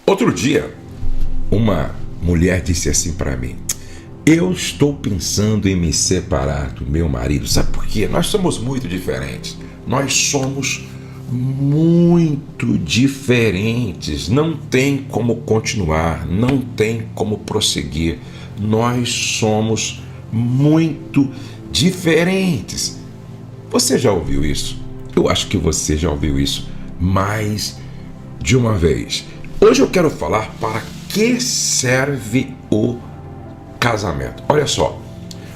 Outro dia, uma mulher disse assim para mim: eu estou pensando em me separar do meu marido. Sabe por quê? Nós somos muito diferentes. Nós somos muito diferentes. Não tem como continuar, não tem como prosseguir. Nós somos muito diferentes. Você já ouviu isso? Eu acho que você já ouviu isso mais de uma vez. Hoje eu quero falar para que serve o casamento. Olha só,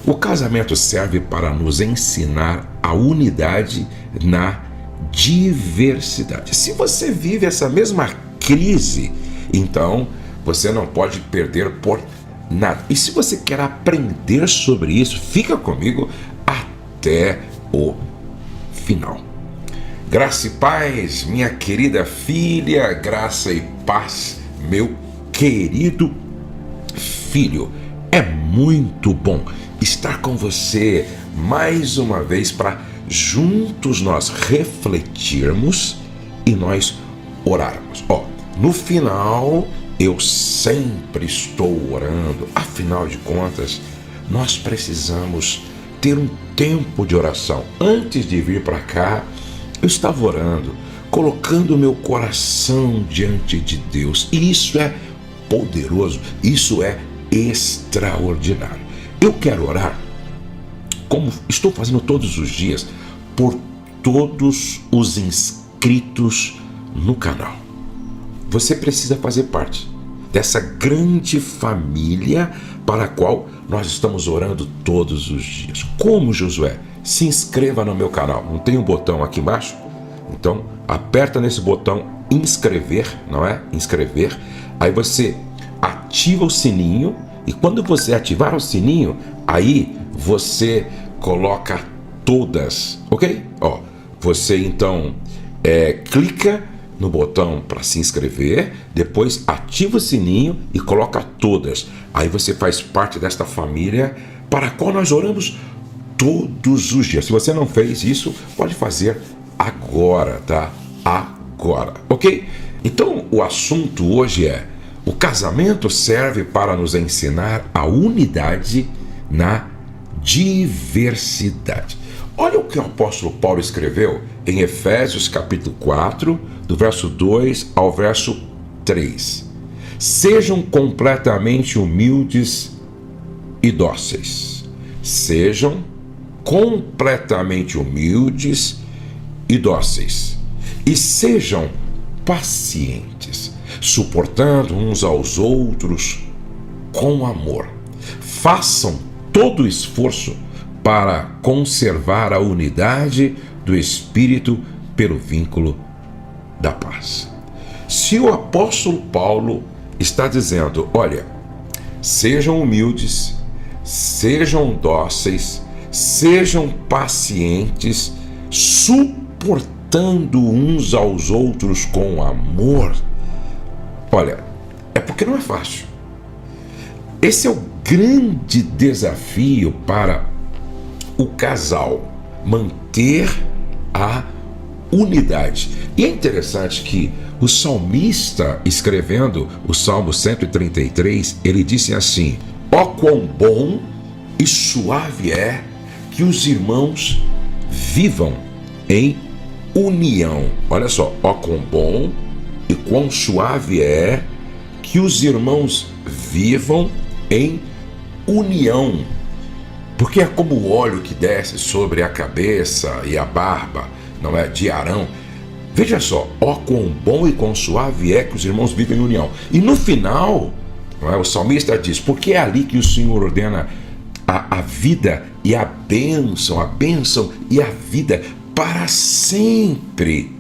o casamento serve para nos ensinar a unidade na diversidade. Se você vive essa mesma crise, então você não pode perder por nada. E se você quer aprender sobre isso, fica comigo até o final. Graça e paz, minha querida filha, graça e paz, meu querido filho. É muito bom estar com você mais uma vez para juntos nós refletirmos e nós orarmos. No final, eu sempre estou orando. Afinal de contas, nós precisamos ter um tempo de oração. Antes de vir para cá, eu estava orando, colocando o meu coração diante de Deus. E isso é poderoso, isso é extraordinário. Eu quero orar, como estou fazendo todos os dias, por todos os inscritos no canal. Você precisa fazer parte dessa grande família para a qual nós estamos orando todos os dias. Como, Josué? Se inscreva no meu canal. Não tem um botão aqui embaixo? Então, aperta nesse botão inscrever, não é? Inscrever. Aí você ativa o sininho e quando você ativar o sininho, aí você coloca todas, ok? Você então clica no botão para se inscrever, depois ativa o sininho e coloca todas. Aí você faz parte desta família para a qual nós oramos todos os dias. Se você não fez isso, pode fazer agora, tá? Agora, ok? Então o assunto hoje é: o casamento serve para nos ensinar a unidade na diversidade. Olha o que o apóstolo Paulo escreveu em Efésios capítulo 4, do verso 2 ao verso 3. Sejam completamente humildes e dóceis. Sejam completamente humildes e dóceis. E sejam pacientes, suportando uns aos outros com amor. Façam todo o esforço para conservar a unidade do Espírito pelo vínculo da paz. Se o apóstolo Paulo está dizendo, olha, sejam humildes, sejam dóceis, sejam pacientes, suportando uns aos outros com amor, olha, é porque não é fácil. Esse é o grande desafio para o casal, manter a unidade. E é interessante que o salmista, escrevendo o Salmo 133, ele disse assim: ó quão bom e suave é que os irmãos vivam em união. Olha só, ó quão bom e quão suave é que os irmãos vivam em união. Porque é como o óleo que desce sobre a cabeça e a barba, não é, de Arão. Veja só, ó quão bom e quão suave é que os irmãos vivem em união. E no final, não é, o salmista diz, porque é ali que o Senhor ordena a vida e a bênção e a vida para sempre.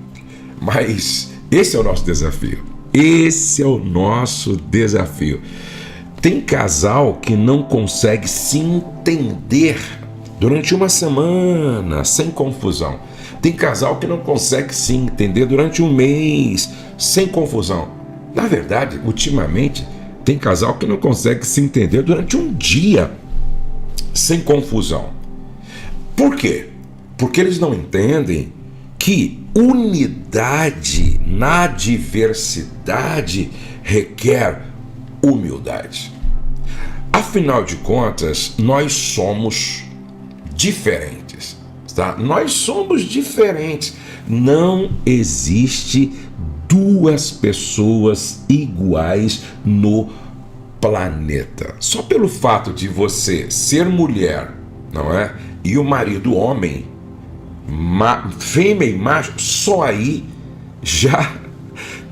Mas esse é o nosso desafio. Esse é o nosso desafio. Tem casal que não consegue se entender durante uma semana sem confusão. Tem casal que não consegue se entender durante um mês sem confusão. Na verdade, ultimamente, tem casal que não consegue se entender durante um dia sem confusão. Por quê? Porque eles não entendem que unidade na diversidade requer humildade. Afinal de contas, nós somos diferentes, tá? Nós somos diferentes. Não existe duas pessoas iguais no planeta. Só pelo fato de você ser mulher, não é? E o marido homem, fêmea e macho, só aí já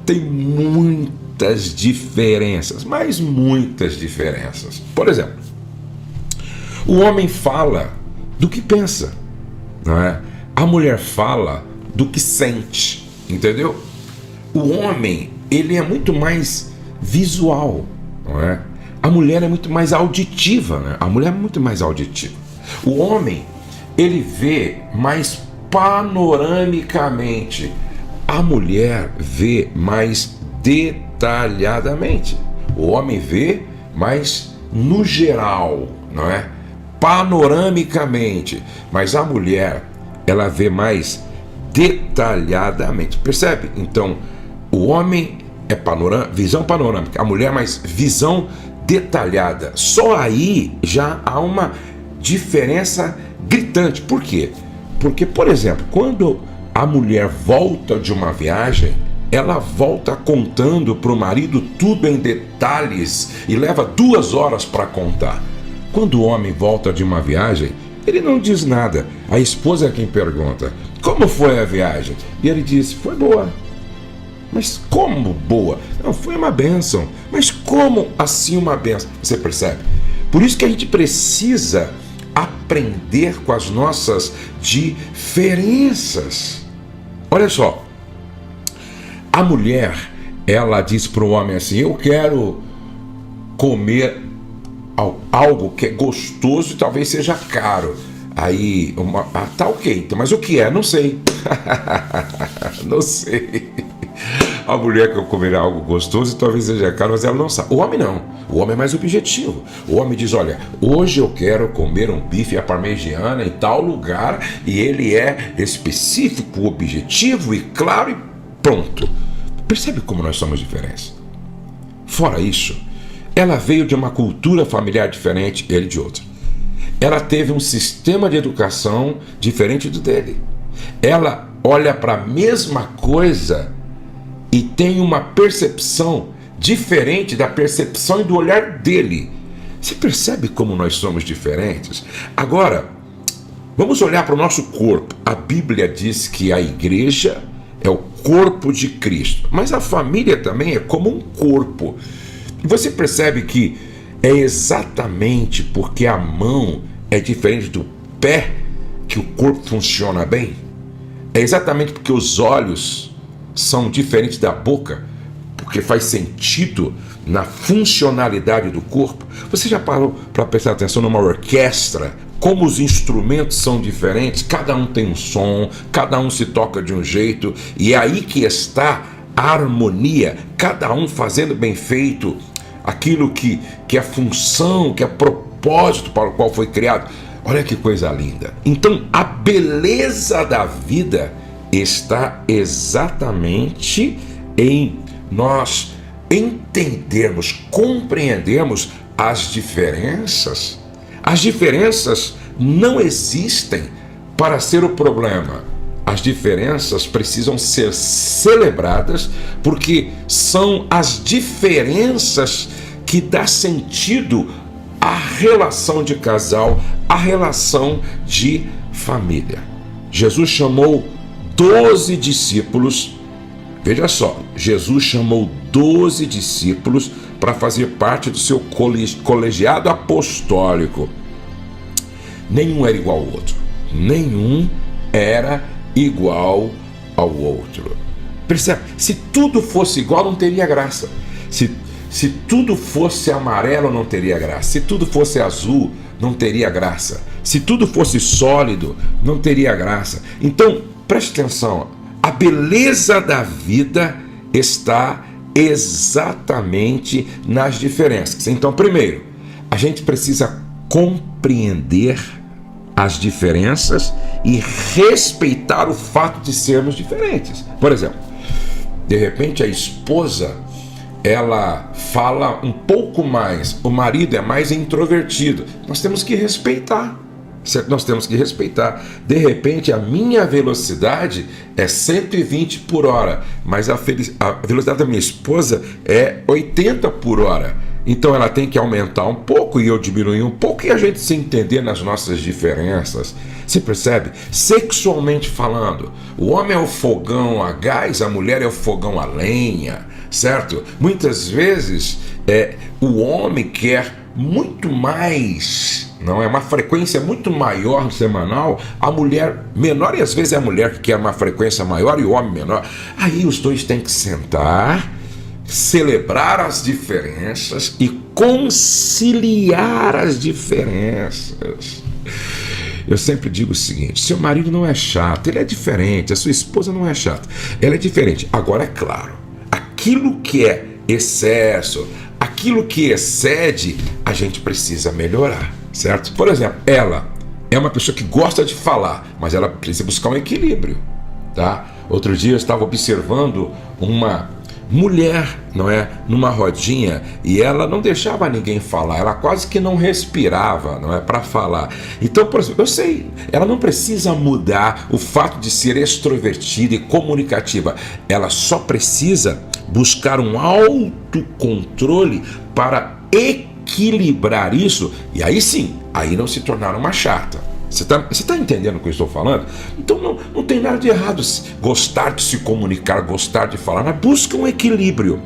tem muitas diferenças, mas muitas diferenças. Por exemplo, o homem fala do que pensa, não é? A mulher fala do que sente, entendeu? O homem, ele é muito mais visual, não é? A mulher é muito mais auditiva, né? A mulher é muito mais auditiva. O homem, ele vê mais panoramicamente. A mulher vê mais detalhadamente. O homem vê mais no geral, não é? Panoramicamente. Mas a mulher, ela vê mais detalhadamente. Percebe? Então, o homem é visão panorâmica, a mulher mais visão detalhada. Só aí já há uma diferença gritante. Por quê? Porque, por exemplo, quando a mulher volta de uma viagem, ela volta contando para o marido tudo em detalhes e leva 2 horas para contar. Quando o homem volta de uma viagem, ele não diz nada. A esposa é quem pergunta: como foi a viagem? E ele diz: foi boa. Mas como boa? Não, foi uma bênção. Mas como assim uma bênção? Você percebe? Por isso que a gente precisa aprender com as nossas diferenças. Olha só, a mulher, ela diz para o homem assim: eu quero comer algo que é gostoso e talvez seja caro. Aí, tá ok, então, mas o que é? Não sei. Não sei. A mulher quer comer algo gostoso e talvez seja caro, mas ela não sabe. O homem não. O homem é mais objetivo. O homem diz: olha, hoje eu quero comer um bife à parmegiana em tal lugar, e ele é específico, objetivo e claro e pronto. Percebe como nós somos diferentes? Fora isso, ela veio de uma cultura familiar diferente, ele de outra. Ela teve um sistema de educação diferente do dele. Ela olha para a mesma coisa e tem uma percepção diferente da percepção e do olhar dele. Você percebe como nós somos diferentes? Agora, vamos olhar para o nosso corpo. A Bíblia diz que a igreja é o corpo de Cristo, mas a família também é como um corpo. E você percebe que é exatamente porque a mão é diferente do pé que o corpo funciona bem? É exatamente porque os olhos são diferentes da boca, porque faz sentido na funcionalidade do corpo? Você já parou para prestar atenção numa orquestra? Como os instrumentos são diferentes, cada um tem um som, cada um se toca de um jeito, e é aí que está a harmonia, cada um fazendo bem feito aquilo que é função, que é propósito para o qual foi criado. Olha que coisa linda. Então, a beleza da vida está exatamente em nós entendermos, compreendermos as diferenças. As diferenças não existem para ser o problema. As diferenças precisam ser celebradas, porque são as diferenças que dão sentido à relação de casal, à relação de família. Jesus chamou 12 discípulos. Veja só, Jesus chamou 12 discípulos para fazer parte do seu colegiado apostólico. Nenhum era igual ao outro. Nenhum era igual ao outro. Percebe? Se tudo fosse igual, não teria graça. Se tudo fosse amarelo, não teria graça. Se tudo fosse azul, não teria graça. Se tudo fosse sólido, não teria graça. Então, preste atenção. A beleza da vida está exatamente nas diferenças. Então, primeiro, a gente precisa compreender as diferenças e respeitar o fato de sermos diferentes. Por exemplo, de repente a esposa, ela fala um pouco mais, o marido é mais introvertido. Nós temos que respeitar. Certo? Nós temos que respeitar. De repente, a minha velocidade é 120 por hora, mas a velocidade da minha esposa é 80 por hora. Então ela tem que aumentar um pouco e eu diminuir um pouco e a gente se entender nas nossas diferenças. Você percebe? Sexualmente falando, o homem é o fogão a gás, a mulher é o fogão a lenha, certo? Muitas vezes o homem quer muito mais, não é? Uma frequência muito maior semanal, a mulher menor, e às vezes é a mulher que quer uma frequência maior e o homem menor. Aí os dois têm que sentar, celebrar as diferenças e conciliar as diferenças. Eu sempre digo o seguinte: seu marido não é chato, ele é diferente, a sua esposa não é chata, ela é diferente. Agora, é claro, aquilo que é excesso, aquilo que excede, a gente precisa melhorar, certo? Por exemplo, ela é uma pessoa que gosta de falar, mas ela precisa buscar um equilíbrio, tá? Outro dia eu estava observando uma mulher, não é, numa rodinha, e ela não deixava ninguém falar, ela quase que não respirava, não é, para falar. Então, por exemplo, eu sei, ela não precisa mudar o fato de ser extrovertida e comunicativa, ela só precisa buscar um autocontrole para equilibrar isso, e aí sim, aí não se tornar uma chata. Você tá entendendo o que eu estou falando? Então não tem nada de errado gostar de se comunicar, gostar de falar, mas busca um equilíbrio.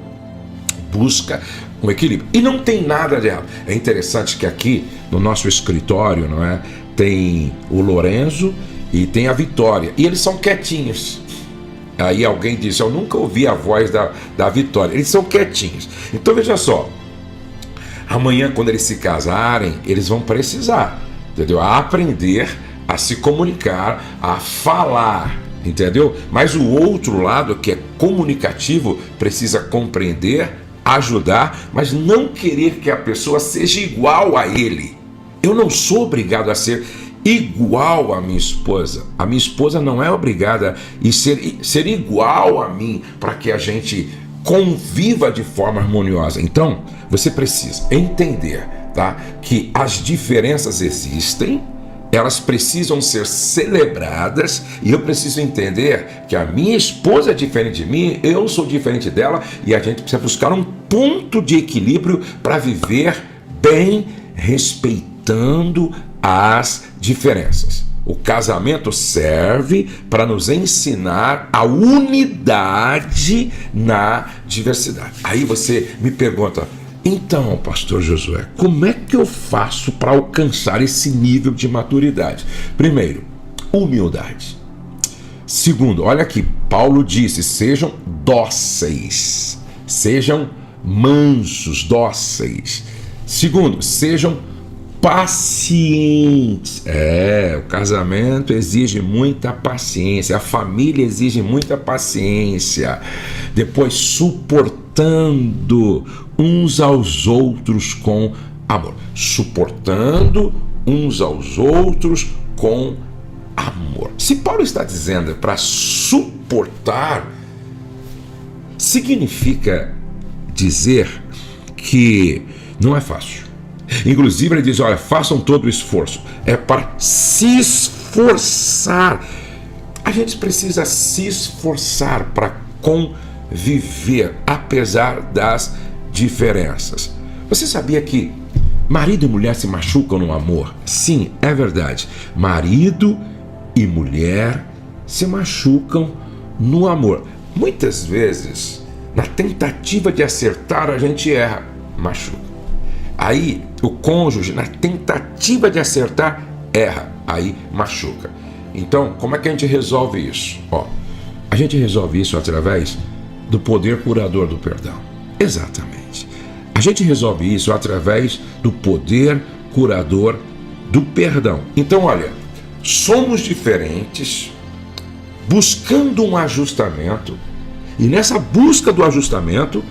Busca um equilíbrio. E não tem nada de errado. É interessante que aqui no nosso escritório, não é, tem o Lorenzo e tem a Vitória. E eles são quietinhos. Aí alguém disse: eu nunca ouvi a voz da Vitória. Eles são quietinhos. Então veja só. Amanhã, quando eles se casarem, eles vão precisar, entendeu? A aprender a se comunicar, a falar, entendeu? Mas o outro lado, que é comunicativo, precisa compreender, ajudar, mas não querer que a pessoa seja igual a ele. Eu não sou obrigado a ser igual à minha esposa. A minha esposa não é obrigada a ser igual a mim para que a gente conviva de forma harmoniosa. Então, você precisa entender, tá, que as diferenças existem, elas precisam ser celebradas, e eu preciso entender que a minha esposa é diferente de mim, eu sou diferente dela, e a gente precisa buscar um ponto de equilíbrio para viver bem, respeitando as diferenças. O casamento serve para nos ensinar a unidade na diversidade. Aí você me pergunta: então, pastor Josué, como é que eu faço para alcançar esse nível de maturidade? Primeiro, humildade. Segundo, olha aqui, Paulo disse: sejam dóceis, sejam mansos, dóceis. Segundo, sejam pacientes. O casamento exige muita paciência, a família exige muita paciência. Depois, suportando uns aos outros com amor. Suportando uns aos outros com amor. Se Paulo está dizendo para suportar, significa dizer que não é fácil. Inclusive ele diz: olha, façam todo o esforço. É para se esforçar. A gente precisa se esforçar para conviver, apesar das diferenças. Você sabia que marido e mulher se machucam no amor? Sim, é verdade. Marido e mulher se machucam no amor. Muitas vezes, na tentativa de acertar, a gente erra, machuca. Aí o cônjuge, na tentativa de acertar, erra, aí machuca. Então, como é que a gente resolve isso? A gente resolve isso através do poder curador do perdão. Exatamente. A gente resolve isso através do poder curador do perdão. Então, olha, somos diferentes, buscando um ajustamento, e nessa busca do ajustamento,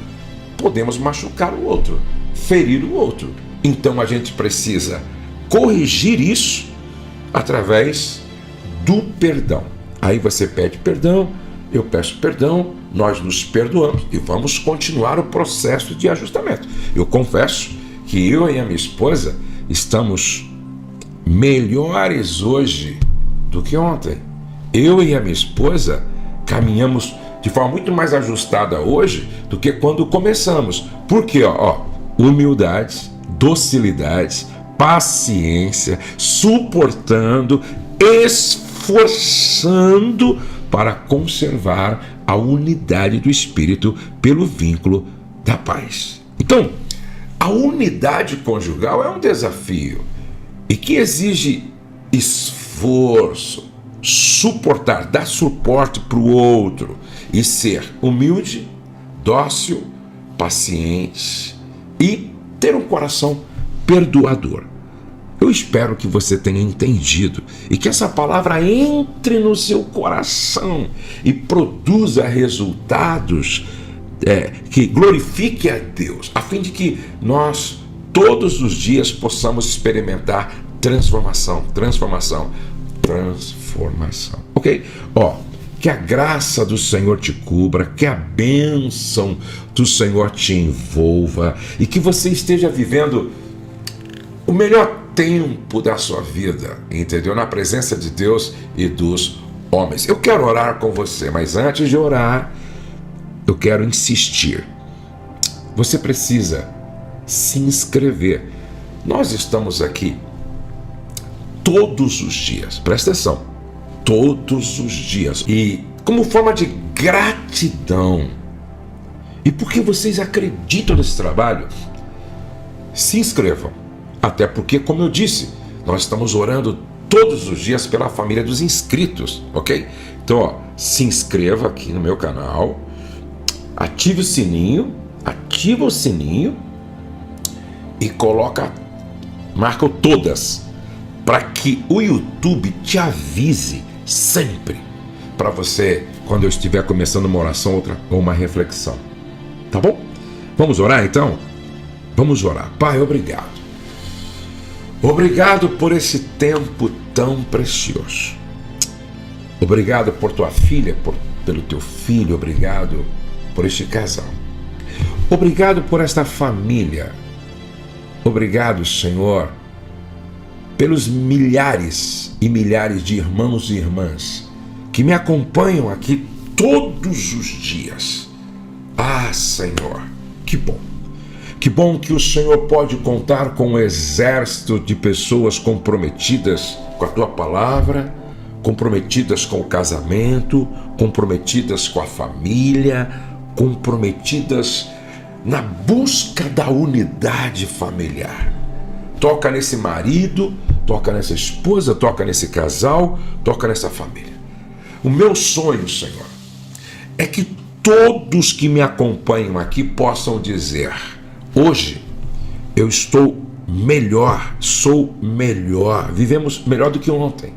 podemos machucar o outro, ferir o outro. Então a gente precisa corrigir isso, através do perdão. Aí você pede perdão, eu peço perdão, nós nos perdoamos e vamos continuar o processo de ajustamento. Eu confesso que eu e a minha esposa estamos melhores hoje do que ontem. Eu e a minha esposa caminhamos de forma muito mais ajustada hoje do que quando começamos. Por quê? Humildade, docilidade, paciência, suportando, esforçando para conservar a unidade do Espírito pelo vínculo da paz. Então, a unidade conjugal é um desafio e que exige esforço, suportar, dar suporte para o outro e ser humilde, dócil, paciente e ter um coração perdoador. Eu espero que você tenha entendido e que essa palavra entre no seu coração e produza resultados que glorifique a Deus, a fim de que nós todos os dias possamos experimentar transformação, ok? Que a graça do Senhor te cubra, que a bênção do Senhor te envolva e que você esteja vivendo o melhor tempo da sua vida, entendeu? Na presença de Deus e dos homens. Eu quero orar com você, mas antes de orar, eu quero insistir. Você precisa se inscrever. Nós estamos aqui todos os dias, presta atenção, todos os dias, e como forma de gratidão, e porque vocês acreditam nesse trabalho, se inscrevam. Até porque, como eu disse, nós estamos orando todos os dias pela família dos inscritos, ok? Então, se inscreva aqui no meu canal, ativa o sininho e marca o todas, para que o YouTube te avise sempre, para você, quando eu estiver começando uma oração ou uma reflexão, tá bom? Vamos orar então? Vamos orar. Pai, obrigado. Obrigado por esse tempo tão precioso. Obrigado por tua filha, pelo teu filho. Obrigado por este casal. Obrigado por esta família. Obrigado, Senhor, pelos milhares e milhares de irmãos e irmãs que me acompanham aqui todos os dias. Ah, Senhor, que bom. Que bom que o Senhor pode contar com um exército de pessoas comprometidas com a tua palavra, comprometidas com o casamento, comprometidas com a família, comprometidas na busca da unidade familiar. Toca nesse marido, toca nessa esposa, toca nesse casal, toca nessa família. O meu sonho, Senhor, é que todos que me acompanham aqui possam dizer: hoje eu estou melhor, sou melhor, vivemos melhor do que ontem,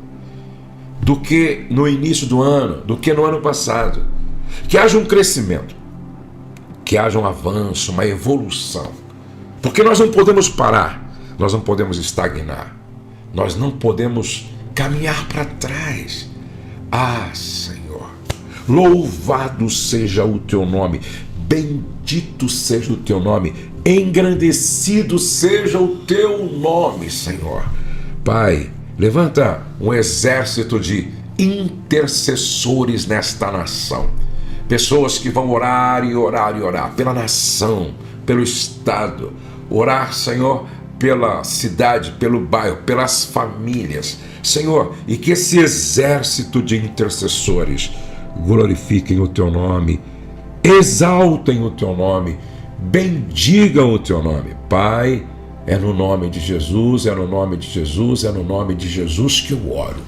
do que no início do ano, do que no ano passado. Que haja um crescimento, que haja um avanço, uma evolução, porque nós não podemos parar, nós não podemos estagnar, nós não podemos caminhar para trás. Ah, Senhor, louvado seja o teu nome, bendito seja o teu nome, engrandecido seja o teu nome, Senhor. Pai, levanta um exército de intercessores nesta nação, pessoas que vão orar e orar e orar pela nação, pelo estado, orar, Senhor, pela cidade, pelo bairro, pelas famílias, Senhor, e que esse exército de intercessores glorifiquem o teu nome, exaltem o teu nome, bendigam o teu nome. Pai, é no nome de Jesus, é no nome de Jesus, é no nome de Jesus que eu oro.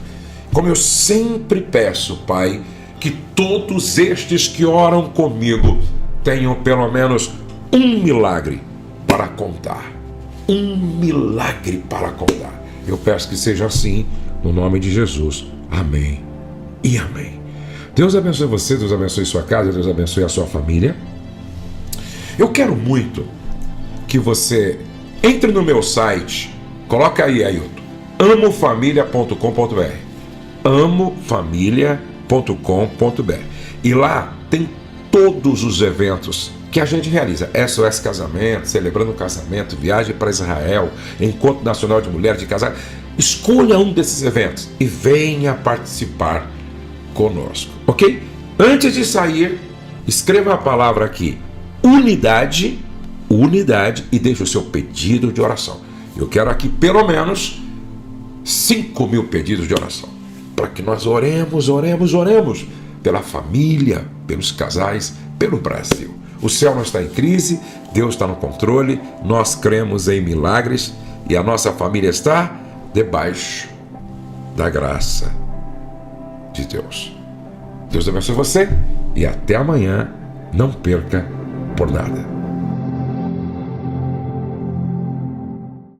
Como eu sempre peço, Pai, que todos estes que oram comigo tenham pelo menos um milagre para contar. Um milagre para contar. Eu peço que seja assim, no nome de Jesus. Amém e amém. Deus abençoe você, Deus abençoe sua casa, Deus abençoe a sua família. Eu quero muito que você entre no meu site, coloca aí, Ailton, amofamilia.com.br. amofamilia.com.br. E lá tem todos os eventos que a gente realiza. SOS Casamento, Celebrando o Casamento, Viagem para Israel, Encontro Nacional de Mulheres de Casais. Escolha um desses eventos e venha participar conosco, ok? Antes de sair, escreva a palavra aqui, unidade, e deixe o seu pedido de oração. Eu quero aqui pelo menos 5.000 pedidos de oração, para que nós oremos pela família, pelos casais, pelo Brasil. O céu não está em crise, Deus está no controle, nós cremos em milagres e a nossa família está debaixo da graça de Deus. Deus abençoe você e até amanhã. Não perca por nada.